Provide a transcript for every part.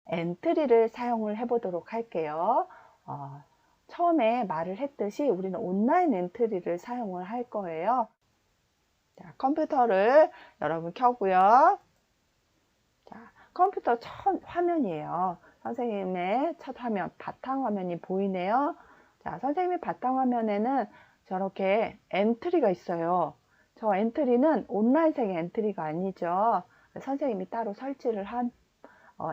엔트리를 사용을 해 보도록 할게요. 처음에 말을 했듯이 우리는 온라인 엔트리를 사용을 할 거예요. 자, 컴퓨터를 여러분 켜고요. 자, 컴퓨터 첫 화면이에요. 선생님의 첫 화면, 바탕화면이 보이네요. 자, 선생님의 바탕화면에는 저렇게 엔트리가 있어요. 저 엔트리는 온라인식 엔트리가 아니죠. 선생님이 따로 설치를 한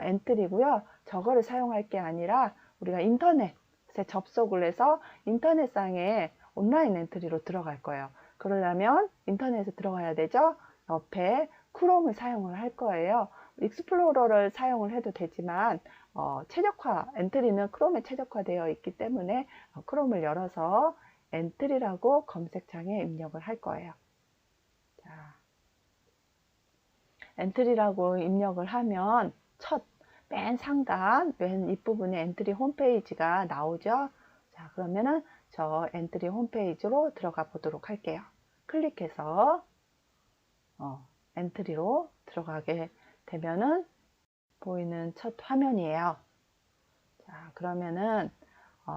엔트리고요. 저거를 사용할 게 아니라 우리가 인터넷에 접속을 해서 인터넷상에 온라인 엔트리로 들어갈 거예요. 그러려면 인터넷에 들어가야 되죠. 옆에 크롬을 사용을 할 거예요. 익스플로러를 사용을 해도 되지만 최적화 엔트리는 크롬에 최적화되어 있기 때문에 크롬을 열어서 엔트리라고 검색창에 입력을 할 거예요. 자, 엔트리라고 입력을 하면 맨 상단 맨 윗부분에 엔트리 홈페이지가 나오죠. 자, 그러면은 저 엔트리 홈페이지로 들어가 보도록 할게요. 클릭해서 엔트리로 들어가게 되면은 보이는 첫 화면이에요. 자, 그러면은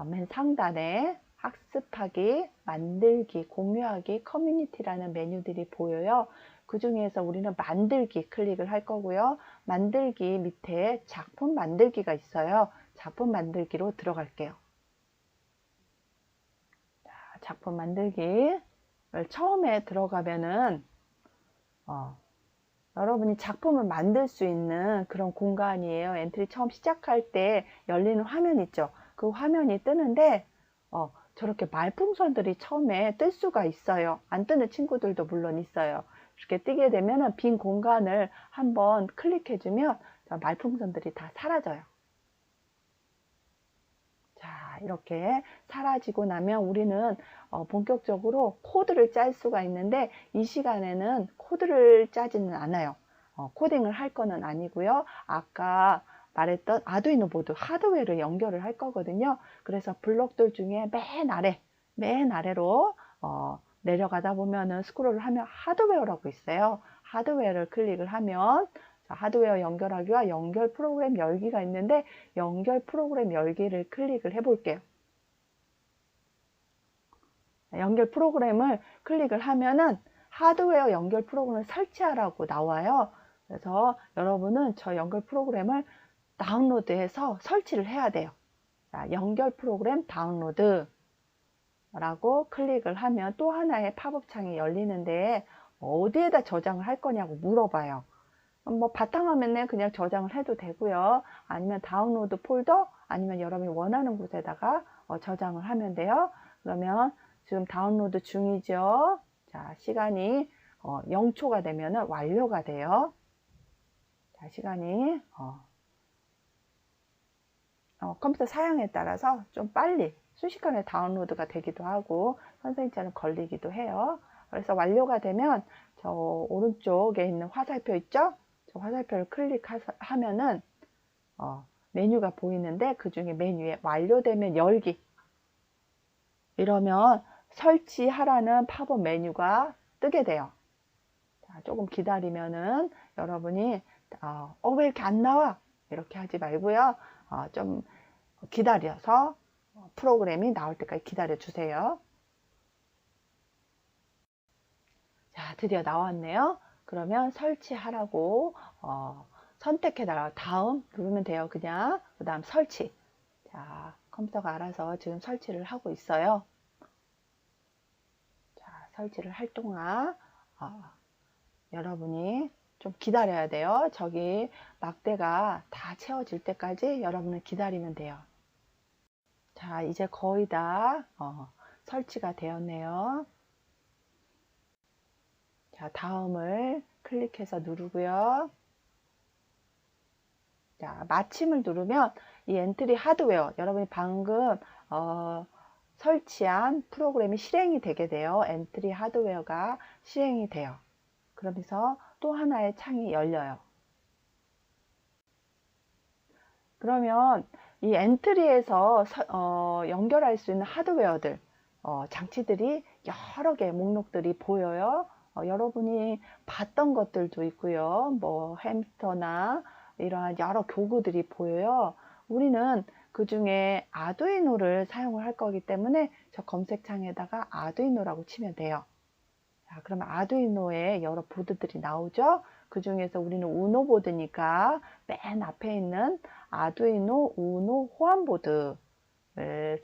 맨 상단에 학습하기, 만들기, 공유하기, 커뮤니티라는 메뉴들이 보여요. 그 중에서 우리는 만들기 클릭을 할 거고요. 만들기 밑에 작품 만들기가 있어요. 작품 만들기로 들어갈게요. 자, 작품 만들기를 처음에 들어가면은 여러분이 작품을 만들 수 있는 그런 공간이에요. 엔트리 처음 시작할 때 열리는 화면 있죠. 그 화면이 뜨는데 저렇게 말풍선들이 처음에 뜰 수가 있어요. 안 뜨는 친구들도 물론 있어요. 이렇게 뜨게 되면 빈 공간을 한번 클릭해주면 말풍선들이 다 사라져요. 자, 이렇게 사라지고 나면 우리는 본격적으로 코드를 짤 수가 있는데 이 시간에는 코드를 짜지는 않아요. 코딩을 할 거는 아니고요. 아까 말했던 아두이노 보드 하드웨어를 연결을 할 거거든요. 그래서 블록들 중에 맨 아래로 내려가다 보면은 스크롤을 하면 하드웨어라고 있어요. 하드웨어를 클릭을 하면 하드웨어 연결하기와 연결 프로그램 열기가 있는데 연결 프로그램 열기를 클릭을 해 볼게요. 연결 프로그램을 클릭을 하면은 하드웨어 연결 프로그램을 설치하라고 나와요. 그래서 여러분은 저 연결 프로그램을 다운로드해서 설치를 해야 돼요. 자, 연결 프로그램 다운로드 라고 클릭을 하면 또 하나의 팝업 창이 열리는데 어디에다 저장을 할 거냐고 물어봐요. 뭐 바탕화면에 그냥 저장을 해도 되고요. 아니면 다운로드 폴더 아니면 여러분이 원하는 곳에다가 저장을 하면 돼요. 그러면 지금 다운로드 중이죠. 자, 시간이 0초가 되면 완료가 돼요. 자, 시간이 컴퓨터 사양에 따라서 좀 빨리 순식간에 다운로드가 되기도 하고 선생님처럼 걸리기도 해요. 그래서 완료가 되면 저 오른쪽에 있는 화살표 있죠? 저 화살표를 클릭하면은 메뉴가 보이는데 그 중에 메뉴에 완료되면 열기 이러면 설치하라는 팝업 메뉴가 뜨게 돼요. 자, 조금 기다리면은 여러분이 왜 이렇게 안 나와? 이렇게 하지 말고요. 좀 기다려서 프로그램이 나올 때까지 기다려 주세요. 자, 드디어 나왔네요. 그러면 설치하라고 선택해달라고 다음 누르면 돼요. 그냥 그 다음 설치. 자, 컴퓨터가 알아서 지금 설치를 하고 있어요. 자, 설치를 할 동안 여러분이 좀 기다려야 돼요. 저기 막대가 다 채워질 때까지 여러분은 기다리면 돼요. 자, 이제 거의 다 설치가 되었네요. 자, 다음을 클릭해서 누르고요. 자, 마침을 누르면 이 엔트리 하드웨어 여러분이 방금 설치한 프로그램이 실행이 되게 돼요. 엔트리 하드웨어가 실행이 돼요. 그러면서 또 하나의 창이 열려요. 그러면 이 엔트리에서 연결할 수 있는 하드웨어들 장치들이 여러 개 목록들이 보여요. 여러분이 봤던 것들도 있고요. 뭐 햄스터나 이러한 여러 교구들이 보여요. 우리는 그 중에 아두이노를 사용을 할 거기 때문에 저 검색창에다가 아두이노라고 치면 돼요. 자, 그러면 아두이노에 여러 보드들이 나오죠. 그 중에서 우리는 우노 보드니까 맨 앞에 있는 아두이노 우노 호환 보드를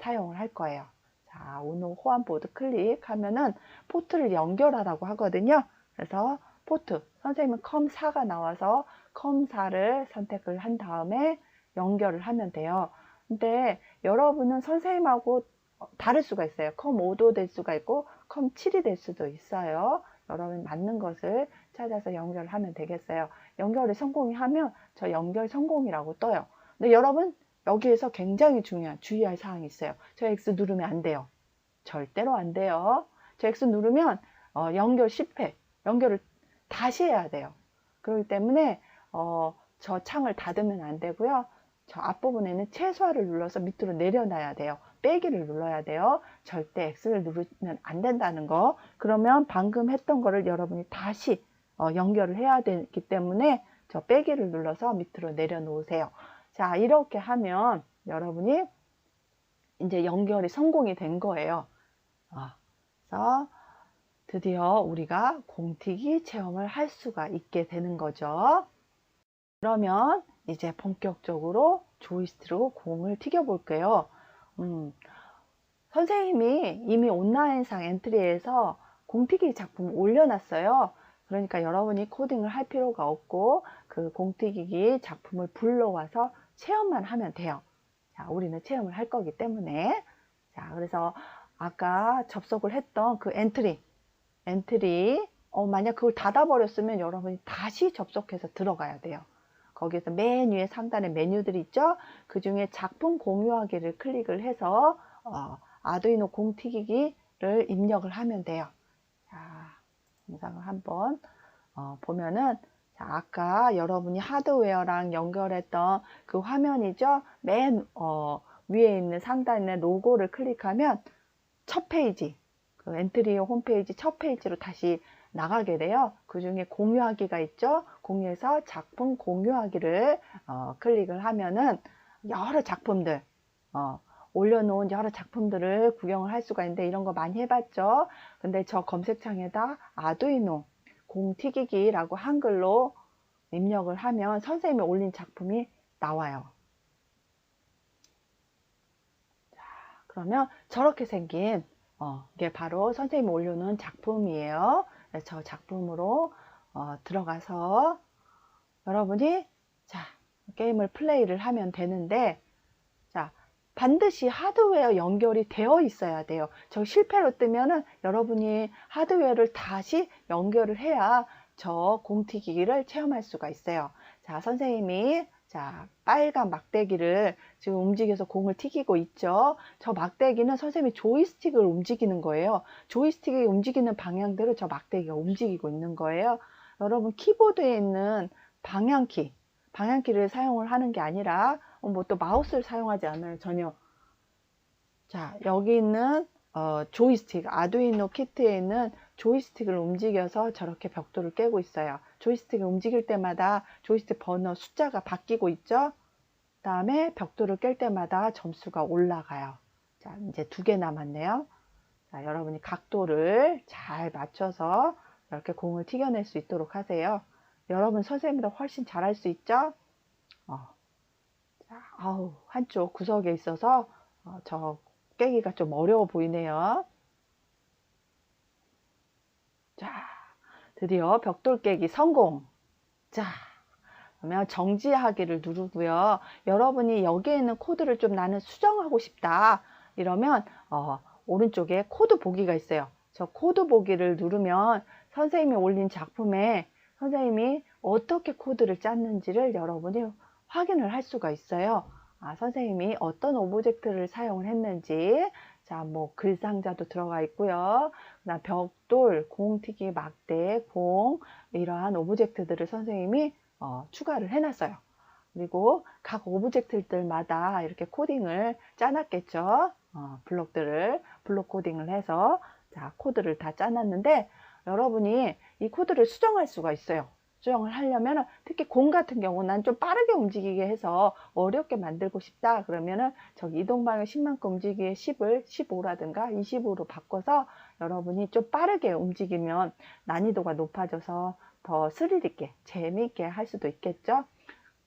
사용을 할 거예요. 자, 우노 호환 보드 클릭하면은 포트를 연결하라고 하거든요. 그래서 포트, 선생님은 컴4가 나와서 컴4를 선택을 한 다음에 연결을 하면 돼요. 근데 여러분은 선생님하고 다를 수가 있어요. 컴5도 될 수가 있고 컴7이 될 수도 있어요. 여러분 맞는 것을 찾아서 연결하면 되겠어요. 연결을 성공히 하면 저 연결 성공이라고 떠요. 근데 여러분 여기에서 굉장히 중요한 주의할 사항이 있어요. 저 X 누르면 안 돼요. 절대로 안 돼요. 저 X 누르면 연결 실패, 연결을 다시 해야 돼요. 그렇기 때문에 저 창을 닫으면 안 되고요. 저 앞부분에는 최소화를 눌러서 밑으로 내려놔야 돼요. 빼기를 눌러야 돼요. 절대 X를 누르면 안 된다는 거. 그러면 방금 했던 거를 여러분이 다시 연결을 해야 되기 때문에 저 빼기를 눌러서 밑으로 내려놓으세요. 자, 이렇게 하면 여러분이 이제 연결이 성공이 된 거예요. 그래서 드디어 우리가 공튀기 체험을 할 수가 있게 되는 거죠. 그러면 이제 본격적으로 조이스틱으로 공을 튀겨 볼게요. 선생님이 이미 온라인상 엔트리에서 공튀기 작품을 올려놨어요. 그러니까 여러분이 코딩을 할 필요가 없고 그 공튀기 작품을 불러와서 체험만 하면 돼요. 자, 우리는 체험을 할 거기 때문에. 자, 그래서 아까 접속을 했던 그 엔트리 만약 그걸 닫아버렸으면 여러분이 다시 접속해서 들어가야 돼요. 거기에서 맨 위에 상단에 메뉴들이 있죠. 그 중에 작품 공유하기를 클릭을 해서 아두이노 공튀기기를 입력을 하면 돼요. 자, 영상을 한번 보면은, 자, 아까 여러분이 하드웨어랑 연결했던 그 화면이죠. 맨 위에 있는 상단에 로고를 클릭하면 첫 페이지, 그 엔트리 홈페이지 첫 페이지로 다시 나가게 돼요. 그 중에 공유하기가 있죠. 공유해서 작품 공유하기를 클릭을 하면은 여러 작품들, 올려놓은 여러 작품들을 구경을 할 수가 있는데 이런 거 많이 해봤죠. 근데 저 검색창에다 아두이노 공튀기기라고 한글로 입력을 하면 선생님이 올린 작품이 나와요. 자, 그러면 저렇게 생긴 이게 바로 선생님이 올려놓은 작품이에요. 저 작품으로 들어가서 여러분이 자 게임을 플레이를 하면 되는데, 자 반드시 하드웨어 연결이 되어 있어야 돼요. 저 실패로 뜨면은 여러분이 하드웨어를 다시 연결을 해야 저 공튀기기를 체험할 수가 있어요. 자, 선생님이 자 빨간 막대기를 지금 움직여서 공을 튀기고 있죠. 저 막대기는 선생님이 조이스틱을 움직이는 거예요. 조이스틱이 움직이는 방향대로 저 막대기가 움직이고 있는 거예요. 여러분 키보드에 있는 방향키를 사용을 하는 게 아니라 뭐 또 마우스를 사용하지 않아요. 전혀. 자, 여기 있는 조이스틱, 아두이노 키트에 있는 조이스틱을 움직여서 저렇게 벽돌을 깨고 있어요. 조이스틱을 움직일 때마다 조이스틱 버너 숫자가 바뀌고 있죠. 그 다음에 벽돌을 깰 때마다 점수가 올라가요. 자, 이제 2개 남았네요. 자, 여러분이 각도를 잘 맞춰서 이렇게 공을 튀겨낼 수 있도록 하세요. 여러분 선생님보다 훨씬 잘할 수 있죠? 자, 한쪽 구석에 있어서 저 깨기가 좀 어려워 보이네요. 자, 드디어 벽돌 깨기 성공. 자, 그러면 정지하기를 누르고요. 여러분이 여기에 있는 코드를 좀 나는 수정하고 싶다. 이러면 오른쪽에 코드 보기가 있어요. 저 코드 보기를 누르면 선생님이 올린 작품에 선생님이 어떻게 코드를 짰는지를 여러분이 확인을 할 수가 있어요. 선생님이 어떤 오브젝트를 사용을 했는지, 자, 뭐 글상자도 들어가 있고요. 그다음 벽돌, 공튀기, 막대, 공 이러한 오브젝트들을 선생님이 추가를 해놨어요. 그리고 각 오브젝트들마다 이렇게 코딩을 짜놨겠죠. 블록 코딩을 해서 자 코드를 다 짜놨는데 여러분이 이 코드를 수정할 수가 있어요. 수정을 하려면, 특히 공 같은 경우 난 좀 빠르게 움직이게 해서 어렵게 만들고 싶다 그러면은 저기 이동방향 10만큼 움직이기에 10을 15라든가 20으로 바꿔서 여러분이 좀 빠르게 움직이면 난이도가 높아져서 더 스릴 있게 재미있게 할 수도 있겠죠.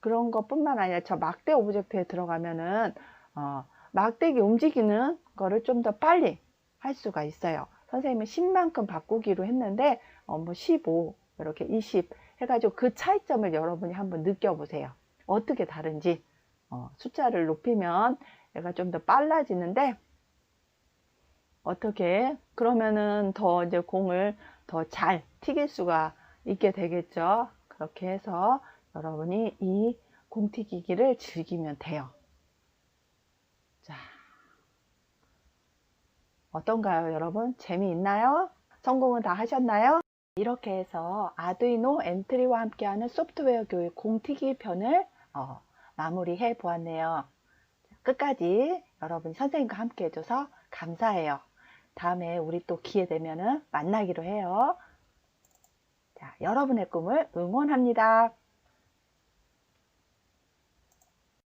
그런 것뿐만 아니라 저 막대 오브젝트에 들어가면은 막대기 움직이는 거를 좀 더 빨리 할 수가 있어요. 선생님은 10만큼 바꾸기로 했는데 뭐 15, 이렇게 20 해가지고 그 차이점을 여러분이 한번 느껴보세요. 어떻게 다른지. 숫자를 높이면 얘가 좀 더 빨라지는데, 어떻게 그러면은 더 이제 공을 더 잘 튀길 수가 있게 되겠죠. 그렇게 해서 여러분이 이 공튀기기를 즐기면 돼요. 자, 어떤가요, 여러분? 재미있나요? 성공은 다 하셨나요? 이렇게 해서 아두이노 엔트리와 함께하는 소프트웨어 교육 공튀기 편을 마무리해 보았네요. 끝까지 여러분이 선생님과 함께 해줘서 감사해요. 다음에 우리 또 기회 되면은 만나기로 해요. 자, 여러분의 꿈을 응원합니다.